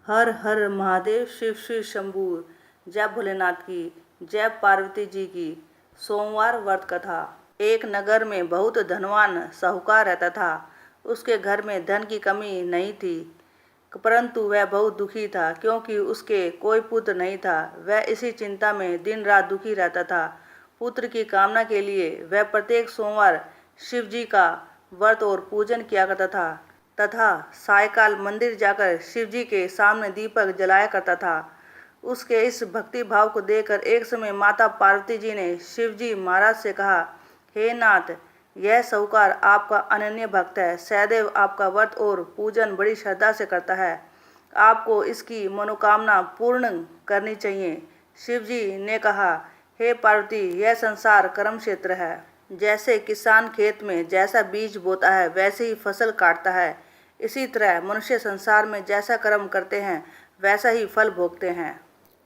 हर हर महादेव, शिव शिव शंभू। जय भोलेनाथ की, जय पार्वती जी की। सोमवार व्रत कथा। एक नगर में बहुत धनवान साहूकार रहता था। उसके घर में धन की कमी नहीं थी, परंतु वह बहुत दुखी था क्योंकि उसके कोई पुत्र नहीं था। वह इसी चिंता में दिन रात दुखी रहता था। पुत्र की कामना के लिए वह प्रत्येक सोमवार शिव जी का व्रत और पूजन किया करता था तथा सायकाल मंदिर जाकर शिव जी के सामने दीपक जलाया करता था। उसके इस भक्ति भाव को देखकर एक समय माता पार्वती जी ने शिव जी महाराज से कहा, हे नाथ, यह साहूकार आपका अनन्य भक्त है, सदैव आपका व्रत और पूजन बड़ी श्रद्धा से करता है। आपको इसकी मनोकामना पूर्ण करनी चाहिए। शिव जी ने कहा, हे पार्वती, यह संसार कर्म क्षेत्र है। जैसे किसान खेत में जैसा बीज बोता है वैसे ही फसल काटता है, इसी तरह मनुष्य संसार में जैसा कर्म करते हैं वैसा ही फल भोगते हैं।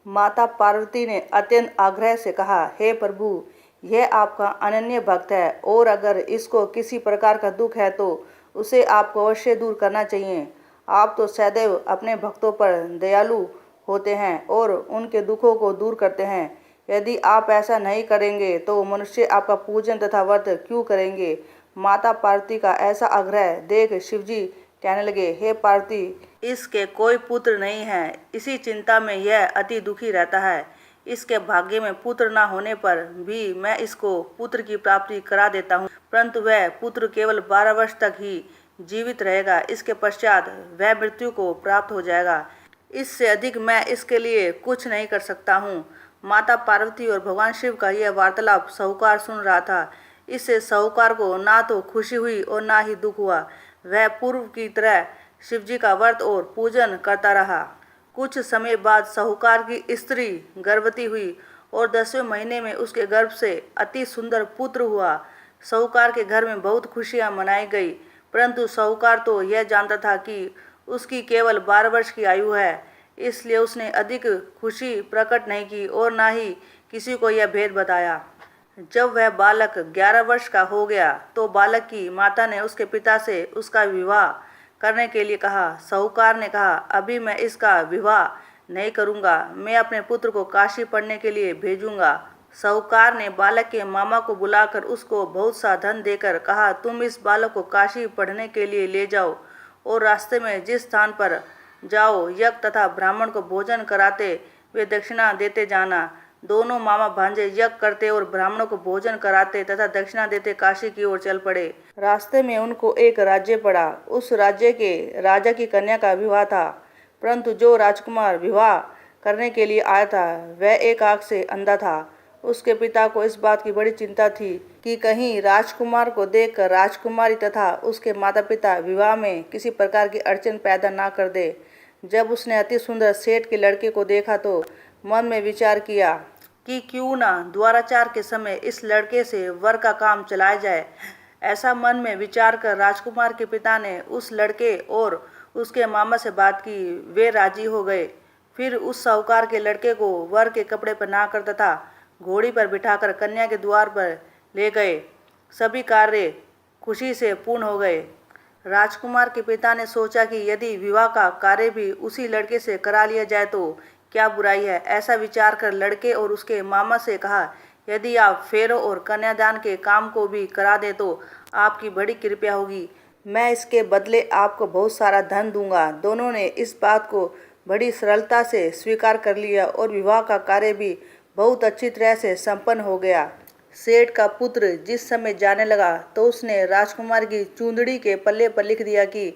माता पार्वती ने अत्यंत आग्रह से कहा, हे प्रभु, यह आपका अनन्य भक्त है और अगर इसको किसी प्रकार का दुख है तो उसे आपको अवश्य दूर करना चाहिए। आप तो सदैव अपने भक्तों पर दयालु होते हैं और उनके दुखों को दूर करते हैं। यदि आप ऐसा नहीं करेंगे तो मनुष्य आपका पूजन तथा व्रत क्यों करेंगे। माता पार्वती का ऐसा आग्रह देख शिवजी कहने लगे, हे पार्वती, इसके कोई पुत्र नहीं है, इसी चिंता में यह अति दुखी रहता है। इसके भाग्य में पुत्र न होने पर भी मैं इसको पुत्र की प्राप्ति करा देता हूँ, परंतु वह पुत्र केवल 12 वर्ष तक ही जीवित रहेगा। इसके पश्चात वह मृत्यु को प्राप्त हो जाएगा। इससे अधिक मैं इसके लिए कुछ नहीं कर सकता हूँ। माता पार्वती और भगवान शिव का यह वार्तालाप साहूकार सुन रहा था। इससे साहूकार को ना तो खुशी हुई और ना ही दुख हुआ। वह पूर्व की तरह शिवजी का व्रत और पूजन करता रहा। कुछ समय बाद साहूकार की स्त्री गर्भवती हुई और 10वें महीने में उसके गर्भ से अति सुंदर पुत्र हुआ। साहूकार के घर में बहुत खुशियां मनाई गई, परंतु साहूकार तो यह जानता था कि उसकी केवल 12 वर्ष की आयु है, इसलिए उसने अधिक खुशी प्रकट नहीं की और ना ही किसी को यह भेद बताया। जब वह बालक 11 वर्ष का हो गया तो बालक की माता ने उसके पिता से उसका विवाह करने के लिए कहा। साहूकार ने कहा, अभी मैं इसका विवाह नहीं करूंगा, मैं अपने पुत्र को काशी पढ़ने के लिए भेजूंगा। साहूकार ने बालक के मामा को बुलाकर उसको बहुत सा धन देकर कहा, तुम इस बालक को काशी पढ़ने के लिए ले जाओ और रास्ते में जिस स्थान पर जाओ यज्ञ तथा ब्राह्मण को भोजन कराते वे दक्षिणा देते जाना। दोनों मामा भांजे यज्ञ करते और ब्राह्मणों को भोजन कराते तथा दक्षिणा देते काशी की ओर चल पड़े। रास्ते में उनको एक राज्य पड़ा। उस राज्य के राजा की कन्या का विवाह था, परंतु जो राजकुमार विवाह करने के लिए आया था वह एक आंख से अंधा था। उसके पिता को इस बात की बड़ी चिंता थी कि कहीं राजकुमार को देखकर राजकुमारी तथा उसके माता पिता विवाह में किसी प्रकार की अड़चन पैदा ना कर दे। जब उसने अति सुंदर सेठ के लड़के को देखा तो मन में विचार किया कि क्यों ना द्वाराचार के समय इस लड़के से वर का काम चलाया जाए। ऐसा मन में विचार कर राजकुमार के पिता ने उस लड़के और उसके मामा से बात की। वे राजी हो गए। फिर उस साहूकार के लड़के को वर के कपड़े पहनाकर तथा घोड़ी पर बिठाकर कन्या के द्वार पर ले गए। सभी कार्य खुशी से पूर्ण हो गए। राजकुमार के पिता ने सोचा कि यदि विवाह का कार्य भी उसी लड़के से करा लिया जाए तो क्या बुराई है। ऐसा विचार कर लड़के और उसके मामा से कहा, यदि आप फेरों और कन्यादान के काम को भी करा दे तो आपकी बड़ी कृपया होगी, मैं इसके बदले आपको बहुत सारा धन दूंगा। दोनों ने इस बात को बड़ी सरलता से स्वीकार कर लिया और विवाह का कार्य भी बहुत अच्छी तरह से संपन्न हो गया। सेठ का पुत्र जिस समय जाने लगा तो उसने राजकुमार की चूंदड़ी के पल्ले पर लिख दिया कि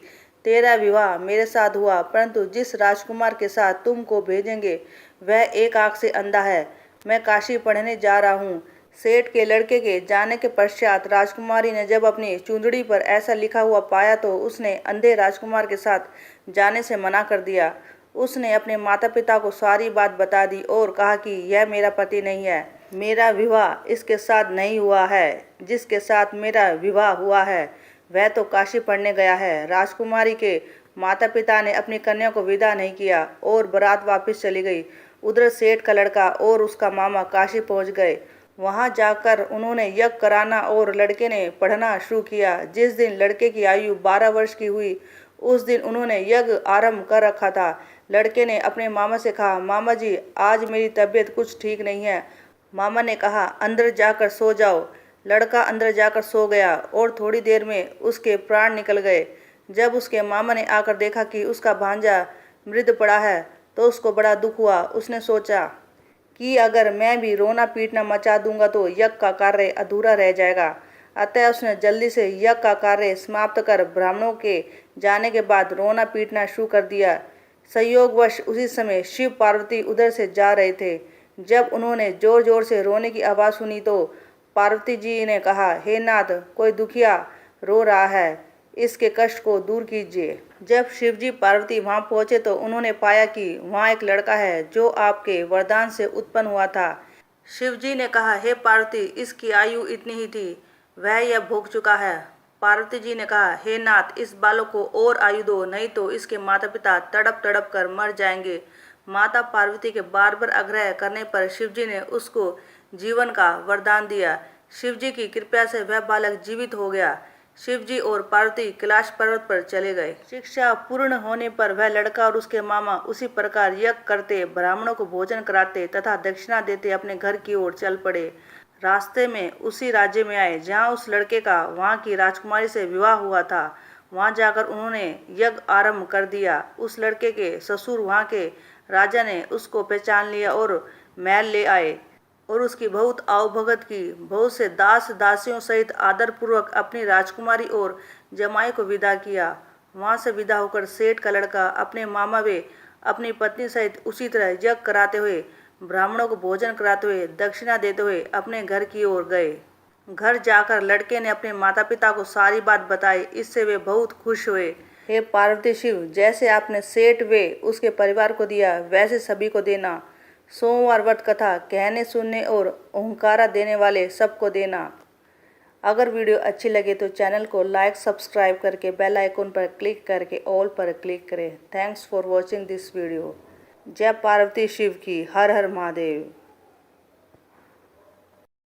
तेरा विवाह मेरे साथ हुआ, परंतु जिस राजकुमार के साथ तुमको भेजेंगे वह एक आंख से अंधा है। मैं काशी पढ़ने जा रहा हूँ। सेठ के लड़के के जाने के पश्चात राजकुमारी ने जब अपनी चूंदड़ी पर ऐसा लिखा हुआ पाया तो उसने अंधे राजकुमार के साथ जाने से मना कर दिया। उसने अपने माता पिता को सारी बात बता दी और कहा कि यह मेरा पति नहीं है, मेरा विवाह इसके साथ नहीं हुआ है। जिसके साथ मेरा विवाह हुआ है वह तो काशी पढ़ने गया है। राजकुमारी के माता पिता ने अपनी कन्या को विदा नहीं किया और बारात वापस चली गई। उधर सेठ का लड़का और उसका मामा काशी पहुंच गए। वहां जाकर उन्होंने यज्ञ कराना और लड़के ने पढ़ना शुरू किया। जिस दिन लड़के की आयु 12 वर्ष की हुई उस दिन उन्होंने यज्ञ आरंभ कर रखा था। लड़के ने अपने मामा से कहा, मामा जी आज मेरी तबीयत कुछ ठीक नहीं है। मामा ने कहा, अंदर जाकर सो जाओ। लड़का अंदर जाकर सो गया और थोड़ी देर में उसके प्राण निकल गए। जब उसके मामा ने आकर देखा कि उसका भांजा मृत पड़ा है तो उसको बड़ा दुख हुआ। उसने सोचा कि अगर मैं भी रोना पीटना मचा दूंगा तो यज्ञ का कार्य अधूरा रह जाएगा। अतः उसने जल्दी से यज्ञ का कार्य समाप्त कर ब्राह्मणों के जाने के बाद रोना पीटना शुरू कर दिया। संयोगवश उसी समय शिव पार्वती उधर से जा रहे थे। जब उन्होंने जोर जोर से रोने की आवाज़ सुनी तो पार्वती जी ने कहा, हे नाथ, कोई दुखिया रो रहा है, इसके कष्ट को दूर कीजिए। जब शिवजी पार्वती वहां पहुंचे तो उन्होंने पाया कि वहां एक लड़का है जो आपके वरदान से उत्पन्न हुआ था। शिवजी ने कहा, हे पार्वती, इसकी आयु इतनी ही थी, वह यह भोग चुका है। पार्वती जी ने कहा, हे नाथ, इस बालक को और आयु दो, नहीं तो इसके माता पिता तड़प तड़प कर मर जाएंगे। माता पार्वती के बार बार आग्रह करने पर शिवजी ने उसको जीवन का वरदान दिया। शिवजी की कृपा से वह बालक जीवित हो गया। शिवजी और पार्वती कैलाश पर्वत पर चले गए। शिक्षा पूर्ण होने पर वह लड़का और उसके मामा उसी प्रकार यज्ञ करते, ब्राह्मणों को भोजन कराते तथा दक्षिणा देते अपने घर की ओर चल पड़े। रास्ते में उसी राज्य में आए जहाँ उस लड़के का वहाँ की राजकुमारी से विवाह हुआ था। वहाँ जाकर उन्होंने यज्ञ आरंभ कर दिया। उस लड़के के ससुर वहाँ के राजा ने उसको पहचान लिया और महल ले आए और उसकी बहुत आवभगत की। बहुत से दास दासियों सहित आदरपूर्वक अपनी राजकुमारी और जमाई को विदा किया। वहाँ से विदा होकर सेठ का लड़का अपने मामा वे अपनी पत्नी सहित उसी तरह यज्ञ कराते हुए, ब्राह्मणों को भोजन कराते हुए, दक्षिणा देते हुए अपने घर की ओर गए। घर जाकर लड़के ने अपने माता पिता को सारी बात बताई। इससे वे बहुत खुश हुए। हे पार्वती शिव, जैसे आपने सेठ वे उसके परिवार को दिया वैसे सभी को देना। सोमवार व्रत कथा कहने सुनने और ओंकारा देने वाले सबको देना। अगर वीडियो अच्छी लगे तो चैनल को लाइक सब्सक्राइब करके बेल आइकन पर क्लिक करके ऑल पर क्लिक करें। Thanks for watching this video. जय पार्वती शिव की। हर हर महादेव।